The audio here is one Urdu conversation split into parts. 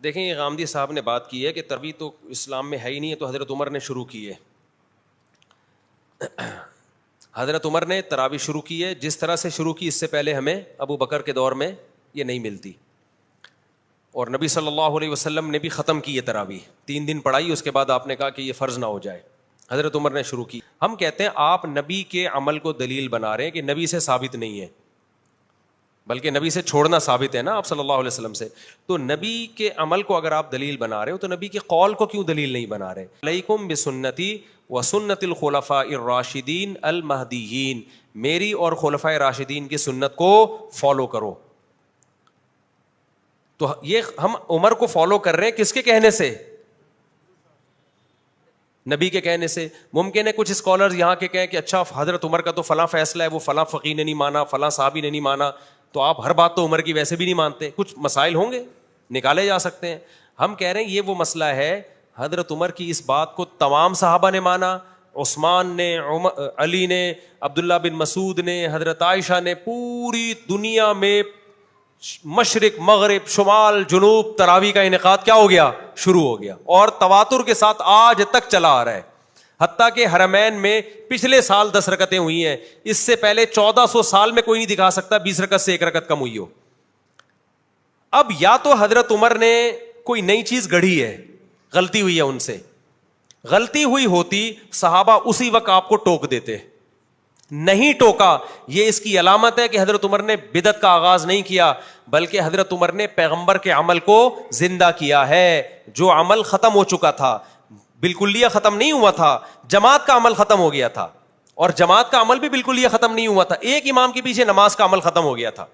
دیکھیں یہ غامدی صاحب نے بات کی ہے کہ تراویح تو اسلام میں ہے ہی نہیں ہے، تو حضرت عمر نے شروع کی ہے. حضرت عمر نے تراویح شروع کی ہے، جس طرح سے شروع کی اس سے پہلے ہمیں ابو بکر کے دور میں یہ نہیں ملتی. اور نبی صلی اللہ علیہ وسلم نے بھی ختم کی ہے تراویح، 3 دن پڑھائی، اس کے بعد آپ نے کہا کہ یہ فرض نہ ہو جائے. حضرت عمر نے شروع کی. ہم کہتے ہیں آپ نبی کے عمل کو دلیل بنا رہے ہیں کہ نبی سے ثابت نہیں ہے، بلکہ نبی سے چھوڑنا ثابت ہے نا آپ صلی اللہ علیہ وسلم سے. تو نبی کے عمل کو اگر آپ دلیل بنا رہے ہو تو نبی کے قول کو کیوں دلیل نہیں بنا رہے؟ علیکم بسنتی و سنت الخلفاء الراشدین المہدیین، میری اور خلفائے راشدین کی سنت کو فالو کرو. تو یہ ہم عمر کو فالو کر رہے ہیں کس کے کہنے سے؟ نبی کے کہنے سے. ممکن ہے کچھ اسکالرز یہاں کے کہیں کہ اچھا حضرت عمر کا تو فلاں فیصلہ ہے، وہ فلاں فقیہ نے نہیں مانا، فلاں صحابی نے نہیں مانا، تو آپ ہر بات تو عمر کی ویسے بھی نہیں مانتے. کچھ مسائل ہوں گے نکالے جا سکتے ہیں. ہم کہہ رہے ہیں یہ وہ مسئلہ ہے، حضرت عمر کی اس بات کو تمام صحابہ نے مانا، عثمان نے، علی نے، عبداللہ بن مسعود نے، حضرت عائشہ نے، پوری دنیا میں مشرق مغرب شمال جنوب تراویح کا انعقاد کیا ہو گیا؟ شروع ہو گیا، اور تواتر کے ساتھ آج تک چلا آ رہا ہے. حتیٰ کہ حرمین میں پچھلے سال 10 رکعتیں ہوئی ہیں، اس سے پہلے 1400 سال میں کوئی نہیں دکھا سکتا 20 رکعت سے 1 رکعت کم ہوئی ہو. اب یا تو حضرت عمر نے کوئی نئی چیز گڑھی ہے، غلطی ہوئی ہے ان سے، غلطی ہوئی ہوتی صحابہ اسی وقت آپ کو ٹوک دیتے، نہیں ٹوکا. یہ اس کی علامت ہے کہ حضرت عمر نے بدعت کا آغاز نہیں کیا، بلکہ حضرت عمر نے پیغمبر کے عمل کو زندہ کیا ہے. جو عمل ختم ہو چکا تھا، بالکلیہ ختم نہیں ہوا تھا، جماعت کا عمل ختم ہو گیا تھا، اور جماعت کا عمل بھی بالکلیہ ختم نہیں ہوا تھا، ایک امام کے پیچھے نماز کا عمل ختم ہو گیا تھا.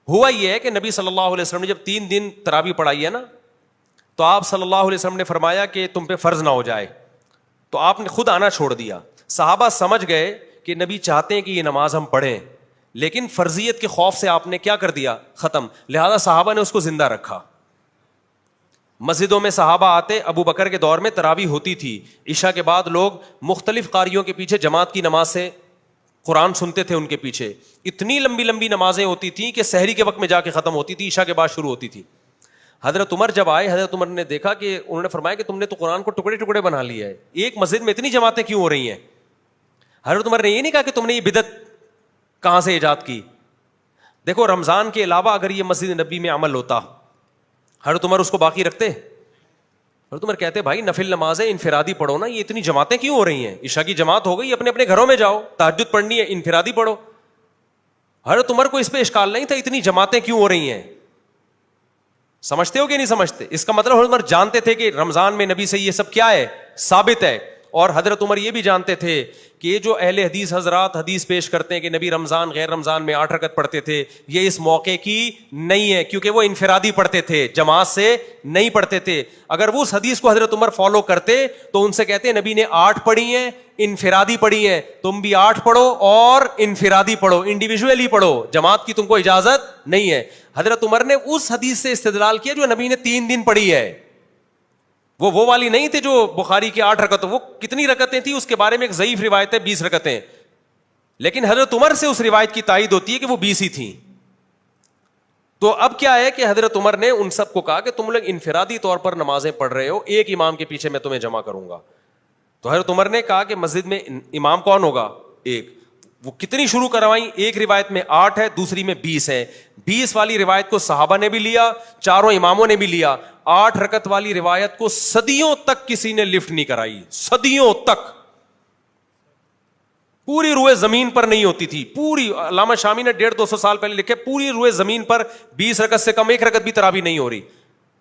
ہوا یہ ہے کہ نبی صلی اللہ علیہ وسلم نے جب 3 دن تراویح پڑھائی ہے نا، تو آپ صلی اللہ علیہ وسلم نے فرمایا کہ تم پہ فرض نہ ہو جائے، تو آپ نے خود آنا چھوڑ دیا. صحابہ سمجھ گئے کہ نبی چاہتے ہیں کہ یہ نماز ہم پڑھیں، لیکن فرضیت کے خوف سے آپ نے کیا کر دیا؟ ختم. لہذا صحابہ نے اس کو زندہ رکھا. مسجدوں میں صحابہ آتے، ابو بکر کے دور میں تراویح ہوتی تھی، عشاء کے بعد لوگ مختلف قاریوں کے پیچھے جماعت کی نماز سے قرآن سنتے تھے. ان کے پیچھے اتنی لمبی لمبی نمازیں ہوتی تھیں کہ سحری کے وقت میں جا کے ختم ہوتی تھی، عشاء کے بعد شروع ہوتی تھی. حضرت عمر جب آئے، حضرت عمر نے دیکھا کہ انہوں نے فرمایا کہ تم نے تو قرآن کو ٹکڑے ٹکڑے بنا لیا ہے، ایک مسجد میں اتنی جماعتیں کیوں ہو رہی ہیں؟ حضرت عمر نے یہ نہیں کہا کہ تم نے یہ بدعت کہاں سے ایجاد کی. دیکھو رمضان کے علاوہ اگر یہ مسجد نبی میں عمل ہوتا، حضرت عمر اس کو باقی رکھتے؟ حضرت عمر کہتے بھائی نفل نمازیں انفرادی پڑھو نا، یہ اتنی جماعتیں کیوں ہو رہی ہیں؟ عشاء کی جماعت ہو گئی، اپنے اپنے گھروں میں جاؤ، تہجد پڑھنی ہے انفرادی پڑھو. حضرت عمر کو اس پہ اشکال نہیں تھا اتنی جماعتیں کیوں ہو رہی ہیں. سمجھتے ہو کہ نہیں سمجھتے؟ اس کا مطلب حضرت عمر جانتے تھے کہ رمضان میں نبی سے یہ سب کیا ہے؟ ثابت ہے. اور حضرت عمر یہ بھی جانتے تھے کہ یہ جو اہل حدیث حضرات حدیث پیش کرتے ہیں کہ نبی رمضان غیر رمضان میں 8 رکعت پڑھتے تھے، یہ اس موقع کی نہیں ہے، کیونکہ وہ انفرادی پڑھتے تھے، جماعت سے نہیں پڑھتے تھے. اگر وہ اس حدیث کو حضرت عمر فالو کرتے تو ان سے کہتے نبی نے 8 پڑھی ہیں، انفرادی پڑھی ہیں، تم بھی 8 پڑھو اور انفرادی پڑھو، انڈیویجولی پڑھو، جماعت کی تم کو اجازت نہیں ہے. حضرت عمر نے اس حدیث سے استدلال کیا جو نبی نے 3 دن پڑھی ہے. وہ والی نہیں تھے جو بخاری کی 8 رکعت، وہ کتنی رکعتیں تھیں اس کے بارے میں ایک ضعیف روایت ہے 20 رکعتیں، لیکن حضرت عمر سے اس روایت کی تائید ہوتی ہے کہ وہ 20 ہی تھیں. تو اب کیا ہے کہ حضرت عمر نے ان سب کو کہا کہ تم لوگ انفرادی طور پر نمازیں پڑھ رہے ہو، ایک امام کے پیچھے میں تمہیں جمع کروں گا. تو حضرت عمر نے کہا کہ مسجد میں امام کون ہوگا؟ ایک. وہ کتنی شروع کروائیں؟ ایک روایت میں 8 ہے، دوسری میں 20 ہے. 20 والی روایت کو صحابہ نے بھی لیا، چاروں اماموں نے بھی لیا. 8 رکعت والی روایت کو صدیوں تک کسی نے لفٹ نہیں کرائی، صدیوں تک. پوری روئے زمین پر نہیں ہوتی تھی، پوری. علامہ شامی نے 150-200 سال پہلے لکھے پوری روئے زمین پر 20 رکعت سے کم 1 رکعت بھی تراویح نہیں ہو رہی.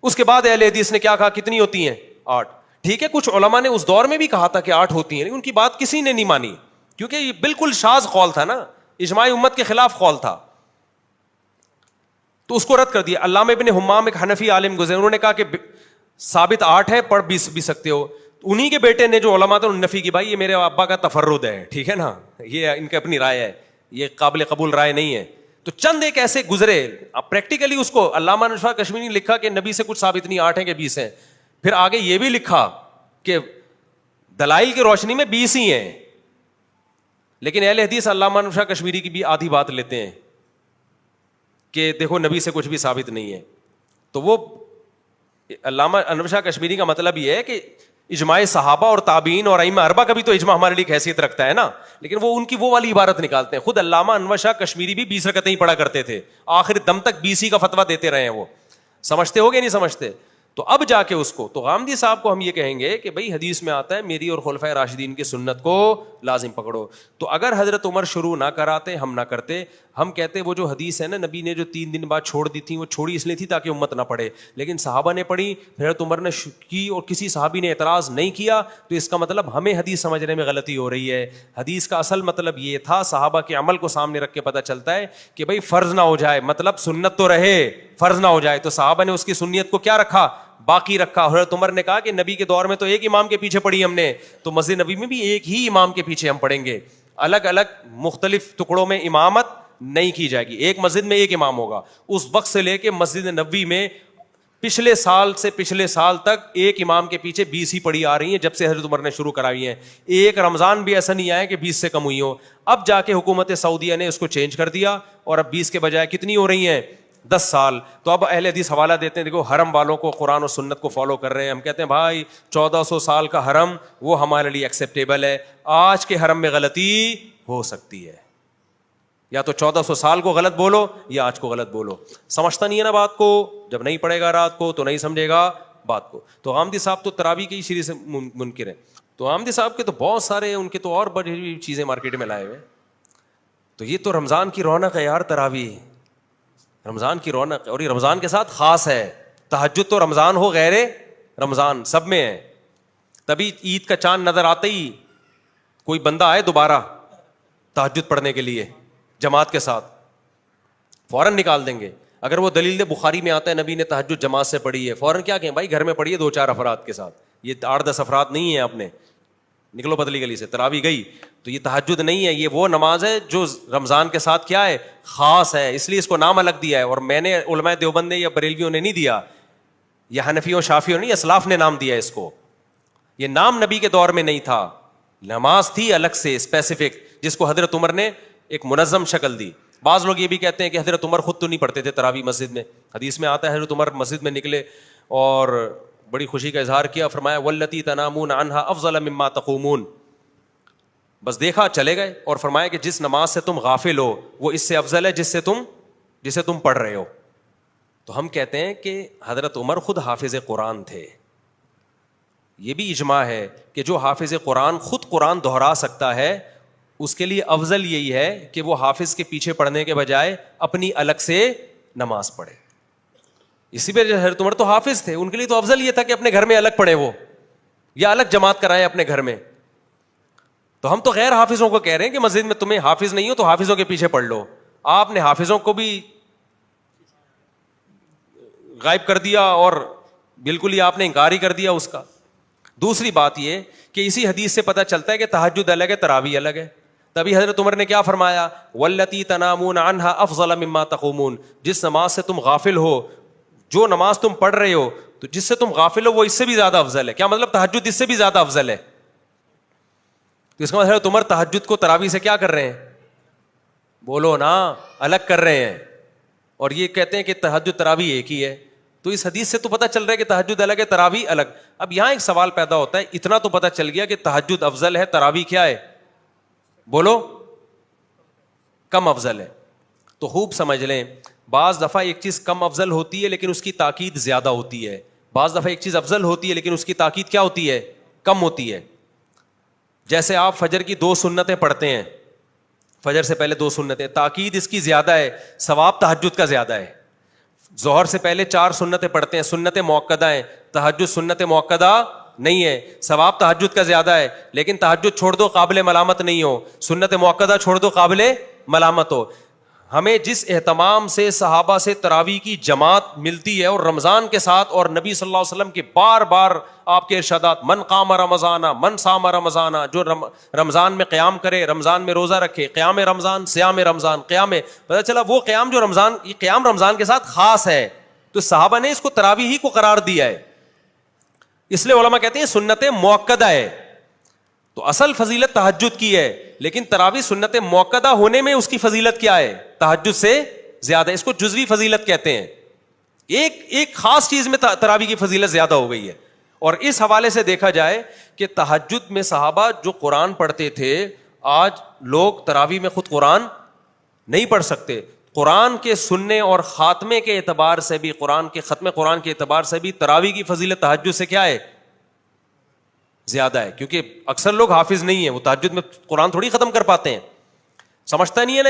اس کے بعد اہل حدیث نے کیا کہا؟ کتنی ہوتی ہیں؟ 8. ٹھیک ہے، کچھ علماء نے اس دور میں بھی کہا تھا کہ 8 ہوتی ہیں، لیکن ان کی بات کسی نے نہیں مانی، کیونکہ یہ بالکل شاذ قول تھا نا، اجماع امت کے خلاف قول تھا، تو اس کو رد کر دیا. علامہ ابن حمام ایک حنفی عالم گزرے، انہوں نے کہا کہ ثابت 8 ہے، پڑھ بھی سکتے ہو. انہی کے بیٹے نے جو علماء تھے انہوں نے نفی کی، بھائی یہ میرے ابا کا تفرد ہے، ٹھیک ہے نا، یہ ان کی اپنی رائے ہے، یہ قابل قبول رائے نہیں ہے. تو چند ایک ایسے گزرے، اب پریکٹیکلی اس کو علامہ نشا کشمیری نے لکھا کہ نبی سے کچھ ثابت نہیں، 8 ہیں کہ 20 ہیں. پھر آگے یہ بھی لکھا کہ دلائل کی روشنی میں 20 ہی ہیں. لیکن اہل حدیث علامہ نشا کشمیری کی بھی آدھی بات لیتے ہیں کہ دیکھو نبی سے کچھ بھی ثابت نہیں ہے. تو وہ علامہ انور شاہ کشمیری کا مطلب یہ ہے کہ اجماع صحابہ اور تابعین اور ائمہ اربعہ کا بھی تو اجماع ہمارے لیے حیثیت رکھتا ہے نا, لیکن وہ ان کی وہ والی عبارت نکالتے ہیں. خود علامہ انور شاہ کشمیری بھی 20 رکعتیں ہی پڑھا کرتے تھے, آخر دم تک 20 ہی کا فتویٰ دیتے رہے ہیں. وہ سمجھتے ہو گے نہیں سمجھتے؟ تو اب جا کے اس کو, تو غامدی صاحب کو ہم یہ کہیں گے کہ بھائی حدیث میں آتا ہے میری اور خلفائے راشدین کی سنت کو لازم پکڑو. تو اگر حضرت عمر شروع نہ کراتے, ہم نہ کرتے, ہم کہتے وہ جو حدیث ہے نا نبی نے جو 3 دن بعد چھوڑ دی تھی, وہ چھوڑی اس لیے تھی تاکہ امت نہ پڑھے, لیکن صحابہ نے پڑھی, حضرت عمر نے کی اور کسی صحابی نے اعتراض نہیں کیا, تو اس کا مطلب ہمیں حدیث سمجھنے میں غلطی ہو رہی ہے. حدیث کا اصل مطلب یہ تھا, صحابہ کے عمل کو سامنے رکھ کے پتہ چلتا ہے کہ بھائی فرض نہ ہو جائے, مطلب سنت تو رہے, فرض نہ ہو جائے. تو صحابہ نے اس کی سنیت کو کیا رکھا, باقی رکھا. حضرت عمر نے کہا کہ نبی کے دور میں تو ایک امام کے پیچھے پڑھی ہم نے, تو مسجد نبی میں بھی ایک ہی امام کے پیچھے ہم پڑھیں گے, الگ الگ مختلف ٹکڑوں میں امامت نہیں کی جائے گی, ایک مسجد میں ایک امام ہوگا. اس وقت سے لے کے مسجد نبوی میں پچھلے سال سے پچھلے سال تک ایک امام کے پیچھے 20 ہی پڑھی آ رہی ہیں, جب سے حضرت عمر نے شروع کرائی ہیں. ایک رمضان بھی ایسا نہیں آیا کہ 20 سے کم ہوئی ہو. اب جا کے حکومت سعودیہ نے اس کو چینج کر دیا, اور اب 20 کے بجائے کتنی ہو رہی ہیں, 10 سال. تو اب اہل حدیث حوالہ دیتے ہیں, دیکھو حرم والوں کو قرآن و سنت کو فالو کر رہے ہیں. ہم کہتے ہیں بھائی 1400 سال کا حرم وہ ہمارے لیے ایکسیپٹیبل ہے, آج کے حرم میں غلطی ہو سکتی ہے, یا تو 1400 سال کو غلط بولو یا آج کو غلط بولو. سمجھتا نہیں ہے نا بات کو, جب نہیں پڑھے گا رات کو تو نہیں سمجھے گا بات کو. تو غامدی صاحب تو تراویح کی شریح سے منکر ہیں. تو غامدی صاحب کے تو بہت سارے, ان کے تو اور بڑی چیزیں مارکیٹ میں لائے ہوئے. تو یہ تو رمضان کی رونق ہے یار, تراویح رمضان کی رونق ہے, اور یہ رمضان کے ساتھ خاص ہے. تہجد تو رمضان ہو غیر رمضان سب میں ہے. تبھی عید کا چاند نظر آتے ہی کوئی بندہ آئے دوبارہ تہجد پڑھنے کے لیے جماعت کے ساتھ, فوراً نکال دیں گے. اگر وہ دلیل بخاری میں آتا ہے نبی نے تہجد جماعت سے پڑھی ہے, فوراً کیا کہیں بھائی گھر میں پڑھیے 2-4 افراد کے ساتھ, یہ 8-10 افراد نہیں ہیں آپ نے, نکلو پتلی گلی سے. تراویح گئی تو یہ تہجد نہیں ہے, یہ وہ نماز ہے جو رمضان کے ساتھ کیا ہے, خاص ہے, اس لیے اس کو نام الگ دیا ہے. اور میں نے علماء دیوبند نے یا بریلویوں نے نہیں دیا, یا حنفیوں شافیوں نے, اسلاف نے نام دیا اس کو. یہ نام نبی کے دور میں نہیں تھا, نماز تھی الگ سے اسپیسیفک, جس کو حضرت عمر نے ایک منظم شکل دی. بعض لوگ یہ بھی کہتے ہیں کہ حضرت عمر خود تو نہیں پڑھتے تھے تراویح مسجد میں. حدیث میں آتا ہے حضرت عمر مسجد میں نکلے اور بڑی خوشی کا اظہار کیا, فرمایا واللتی تنامون عنہا افضل مما تقومون, بس دیکھا چلے گئے, اور فرمایا کہ جس نماز سے تم غافل ہو وہ اس سے افضل ہے جسے تم پڑھ رہے ہو. تو ہم کہتے ہیں کہ حضرت عمر خود حافظ قرآن تھے. یہ بھی اجماع ہے کہ جو حافظ قرآن خود قرآن دہرا سکتا ہے اس کے لیے افضل یہی ہے کہ وہ حافظ کے پیچھے پڑھنے کے بجائے اپنی الگ سے نماز پڑھے. اسی پہ حضرت عمر تو حافظ تھے, ان کے لیے تو افضل یہ تھا کہ اپنے گھر میں الگ پڑھے وہ, یا الگ جماعت کرائیں اپنے گھر میں. تو ہم تو غیر حافظوں کو کہہ رہے ہیں کہ مسجد میں تمہیں حافظ نہیں ہو تو حافظوں کے پیچھے پڑھ لو. آپ نے حافظوں کو بھی غائب کر دیا اور بالکل ہی آپ نے انکار ہی کر دیا اس کا. دوسری بات یہ کہ اسی حدیث سے پتہ چلتا ہے کہ تہجد الگ ہے, تراویح الگ ہے. تبھی حضرت عمر نے کیا فرمایا, واللتی تنامون عنہا افضل مما تقومون, جس نماز سے تم غافل ہو, جو نماز تم پڑھ رہے ہو تو جس سے تم غافل ہو وہ اس سے بھی زیادہ افضل ہے. کیا مطلب تہجد اس سے بھی زیادہ افضل ہے. تو اس کا مطلب حضرت عمر تہجد کو تراویح سے کیا کر رہے ہیں, بولو نا, الگ کر رہے ہیں. اور یہ کہتے ہیں کہ تہجد تراویح ایک ہی ہے. تو اس حدیث سے تو پتہ چل رہا ہے کہ تہجد الگ ہے, تراویح الگ. اب یہاں ایک سوال پیدا ہوتا ہے, اتنا تو پتہ چل گیا کہ تہجد افضل ہے, تراویح کیا ہے, بولو کم افضل ہے. تو خوب سمجھ لیں, بعض دفعہ ایک چیز کم افضل ہوتی ہے لیکن اس کی تاکید زیادہ ہوتی ہے, بعض دفعہ ایک چیز افضل ہوتی ہے لیکن اس کی تاکید کیا ہوتی ہے, کم ہوتی ہے. جیسے آپ فجر کی 2 سنتیں پڑھتے ہیں, فجر سے پہلے 2 سنتیں, تاکید اس کی زیادہ ہے, ثواب تہجد کا زیادہ ہے. ظہر سے پہلے 4 سنتیں پڑھتے ہیں, سنتیں موقدہ ہیں, تہجد سنت موقدہ نہیں ہے, ثواب تہجد کا زیادہ ہے. لیکن تہجد چھوڑ دو قابل ملامت نہیں ہو, سنت موقدہ چھوڑ دو قابل ملامت ہو. ہمیں جس اہتمام سے صحابہ سے تراویح کی جماعت ملتی ہے اور رمضان کے ساتھ, اور نبی صلی اللہ علیہ وسلم کے بار بار آپ کے ارشادات, من قام رمضان من صام رمضان, جو رمضان میں قیام کرے, رمضان میں روزہ رکھے, قیام رمضان, صیام رمضان, قیام, پتہ چلا وہ قیام جو رمضان, یہ قیام رمضان کے ساتھ خاص ہے. تو صحابہ نے اس کو تراویح ہی کو قرار دیا ہے, اس لیے علماء کہتے ہیں سنت موقدہ ہے. تو اصل فضیلت تہجد کی ہے, لیکن تراویح سنت موقدہ ہونے میں اس کی فضیلت کیا ہے, تہجد سے زیادہ. اس کو جزوی فضیلت کہتے ہیں ایک خاص چیز میں تراویح کی فضیلت زیادہ ہو گئی ہے. اور اس حوالے سے دیکھا جائے کہ تہجد میں صحابہ جو قرآن پڑھتے تھے, آج لوگ تراویح میں خود قرآن نہیں پڑھ سکتے. قرآن کے سننے اور خاتمے کے اعتبار سے بھی, قرآن کے ختم قرآن کے اعتبار سے بھی تراویح کی فضیلت تہجد سے کیا ہے, زیادہ ہے. کیونکہ اکثر لوگ حافظ نہیں ہیں, وہ تہجد میں قرآن تھوڑی ختم کر پاتے ہیں, سمجھتا نہیں ہے نا.